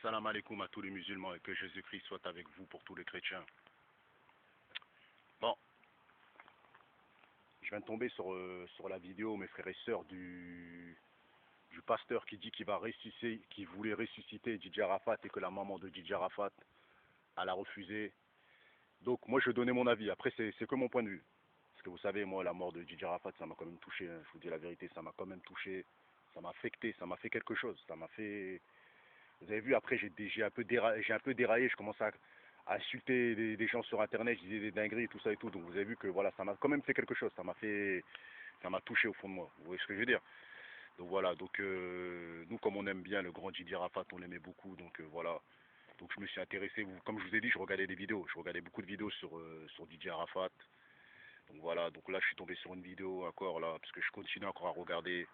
Salam alaikum à tous les musulmans et que Jésus-Christ soit avec vous pour tous les chrétiens. Bon, je viens de tomber sur la vidéo, mes frères et sœurs, du pasteur qui dit qu'il va ressusciter, qui voulait ressusciter Didier Arafat et que la maman de Didier Arafat, elle a refusé. Donc moi je donnais mon avis, après c'est que mon point de vue. Parce que vous savez, moi la mort de Didier Arafat, ça m'a quand même touché, hein. Je vous dis la vérité, ça m'a quand même touché, ça m'a affecté, ça m'a fait quelque chose, ça m'a fait... Vous avez vu, après, j'ai un peu déraillé, je commence à insulter des gens sur Internet, je disais des dingueries, tout ça et tout. Donc vous avez vu que voilà, ça m'a quand même fait quelque chose, ça m'a touché au fond de moi. Vous voyez ce que je veux dire? Donc voilà, donc nous, comme on aime bien le grand Didier Arafat, on l'aimait beaucoup, donc voilà. Donc je me suis intéressé, comme je vous ai dit, je regardais des vidéos, je regardais beaucoup de vidéos sur Didier Arafat. Donc voilà, donc là je suis tombé sur une vidéo encore là, parce que je continue encore à regarder,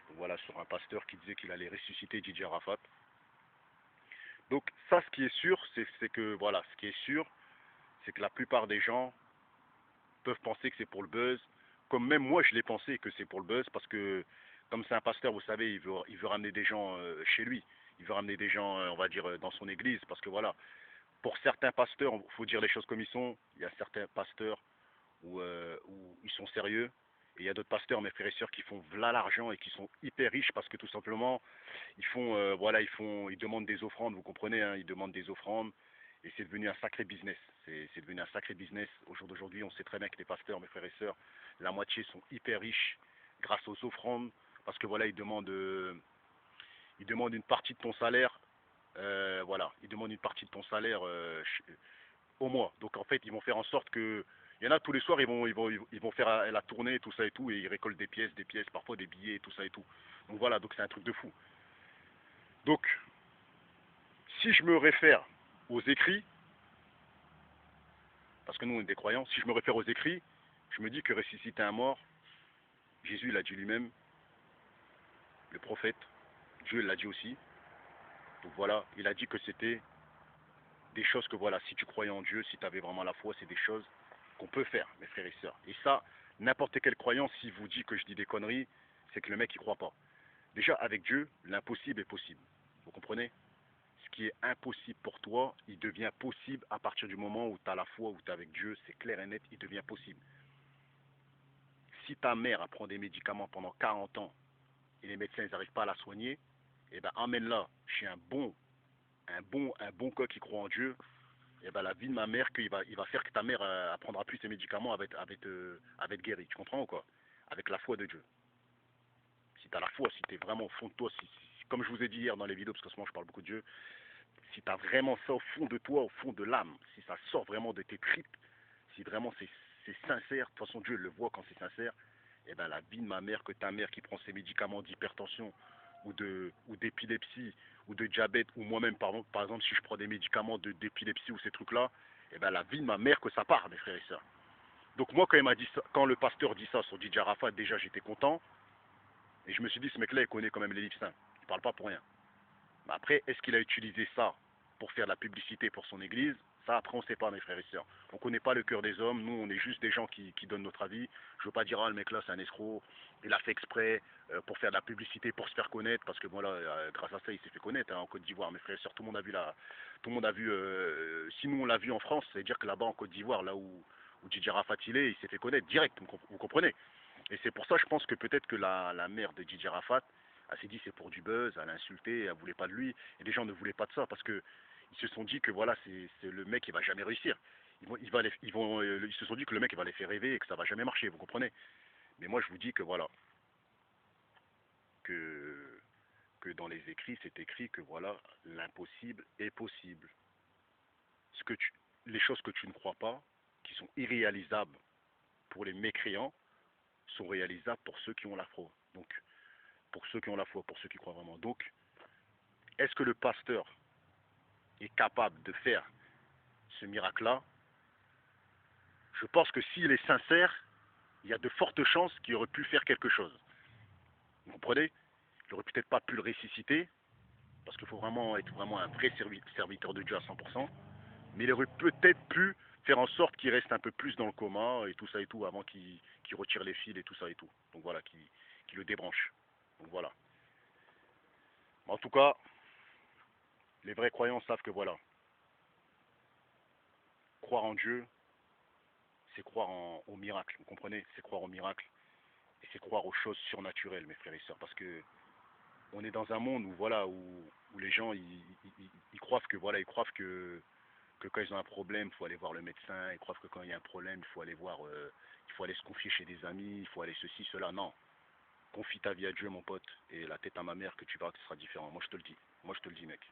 donc voilà, sur un pasteur qui disait qu'il allait ressusciter Didier Arafat. Donc ça, ce qui est sûr, c'est que voilà, ce qui est sûr, c'est que la plupart des gens peuvent penser que c'est pour le buzz, comme même moi je l'ai pensé que c'est pour le buzz, parce que comme c'est un pasteur, vous savez, il veut ramener des gens chez lui, il veut ramener des gens, on va dire, dans son église, parce que voilà, pour certains pasteurs, il faut dire les choses comme ils sont, il y a certains pasteurs où ils sont sérieux, et il y a d'autres pasteurs, mes frères et sœurs, qui font v'là l'argent et qui sont hyper riches parce que tout simplement, ils font, voilà, ils demandent des offrandes, vous comprenez, hein, ils demandent des offrandes, et c'est devenu un sacré business. C'est devenu un sacré business. Au jour d'aujourd'hui, on sait très bien que les pasteurs, mes frères et sœurs, la moitié sont hyper riches grâce aux offrandes, parce que voilà, ils demandent une partie de ton salaire, voilà, ils demandent une partie de ton salaire au mois. Donc en fait, ils vont faire en sorte que il y en a tous les soirs, ils vont faire la tournée, tout ça et tout, et ils récoltent des pièces, parfois des billets, tout ça et tout. Donc voilà, donc c'est un truc de fou. Donc, si je me réfère aux écrits, parce que nous on est des croyants, si je me réfère aux écrits, je me dis que ressusciter un mort, Jésus l'a dit lui-même, le prophète, Dieu l'a dit aussi. Donc voilà, il a dit que c'était des choses que voilà, si tu croyais en Dieu, si tu avais vraiment la foi, c'est des choses qu'on peut faire, mes frères et sœurs. Et ça, n'importe quel croyant, s'il vous dit que je dis des conneries, c'est que le mec il croit pas. Déjà, avec Dieu, l'impossible est possible. Vous comprenez? Ce qui est impossible pour toi, il devient possible à partir du moment où tu as la foi, où tu es avec Dieu, c'est clair et net, il devient possible. Si ta mère prend des médicaments pendant 40 ans et les médecins n'arrivent pas à la soigner, eh ben emmène-la chez un bon coq qui croit en Dieu, et ben la vie de ma mère, il va faire que ta mère prendra plus ses médicaments avec guéri. Tu comprends ou quoi? Avec la foi de Dieu. Si tu as la foi, si tu es vraiment au fond de toi, comme je vous ai dit hier dans les vidéos, parce que souvent je parle beaucoup de Dieu, si tu as vraiment ça au fond de toi, au fond de l'âme, si ça sort vraiment de tes tripes, si vraiment c'est sincère, de toute façon Dieu le voit quand c'est sincère, et ben la vie de ma mère, que ta mère qui prend ses médicaments d'hypertension ou d'épilepsie ou de diabète, ou moi-même par exemple si je prends des médicaments d'épilepsie ou ces trucs-là, et ben la vie de ma mère que ça part, mes frères et sœurs. Donc moi quand il m'a dit ça, quand le pasteur dit ça sur Didier Arafat, déjà j'étais content, et je me suis dit ce mec-là il connaît quand même les livres saints, il parle pas pour rien. Mais après, est-ce qu'il a utilisé ça pour faire de la publicité pour son église? Ça, après, on ne sait pas, mes frères et sœurs. On ne connaît pas le cœur des hommes. Nous, on est juste des gens qui donnent notre avis. Je ne veux pas dire, ah, le mec là, c'est un escroc. Il a fait exprès pour faire de la publicité, pour se faire connaître. Parce que voilà, grâce à ça, il s'est fait connaître hein, en Côte d'Ivoire. Mes frères et sœurs, tout le monde a vu tout le monde a vu. Si nous, on l'a vu en France, c'est-à-dire que là-bas, en Côte d'Ivoire, là où Didier Arafat il s'est fait connaître direct. Vous comprenez? Et c'est pour ça, je pense que peut-être que la mère de Didier Arafat, elle s'est dit c'est pour du buzz, elle a insulté, elle voulait pas de lui, et les gens ne voulaient pas de ça parce que ils se sont dit que voilà c'est le mec qui va jamais réussir. Ils se sont dit que le mec il va les faire rêver et que ça va jamais marcher, vous comprenez? Mais moi je vous dis que voilà que dans les écrits c'est écrit que voilà l'impossible est possible. Ce que tu, les choses que tu ne crois pas, qui sont irréalisables pour les mécréants, sont réalisables pour ceux qui ont la foi. Donc pour ceux qui ont la foi, pour ceux qui croient vraiment. Donc est-ce que le pasteur est capable de faire ce miracle-là? Je pense que s'il est sincère, il y a de fortes chances qu'il aurait pu faire quelque chose. Vous comprenez? Il n'aurait peut-être pas pu le ressusciter, parce qu'il faut vraiment être vraiment un vrai serviteur de Dieu à 100%, mais il aurait peut-être pu faire en sorte qu'il reste un peu plus dans le coma et tout, avant qu'il retire les fils et tout ça et tout. Donc voilà, qu'il le débranche. Donc voilà. En tout cas, Les vrais croyants savent que voilà, croire en Dieu, c'est croire au miracle, vous comprenez? C'est croire au miracle et c'est croire aux choses surnaturelles, mes frères et sœurs, parce que on est dans un monde où voilà où les gens ils croient que voilà ils croient que quand ils ont un problème, il faut aller voir le médecin, ils croient que quand il y a un problème, il faut aller voir il faut aller se confier chez des amis, il faut aller ceci, cela. Non. Confie ta vie à Dieu, mon pote, et la tête à ma mère que tu verras que ce sera différent. Moi je te le dis. Moi je te le dis, mec.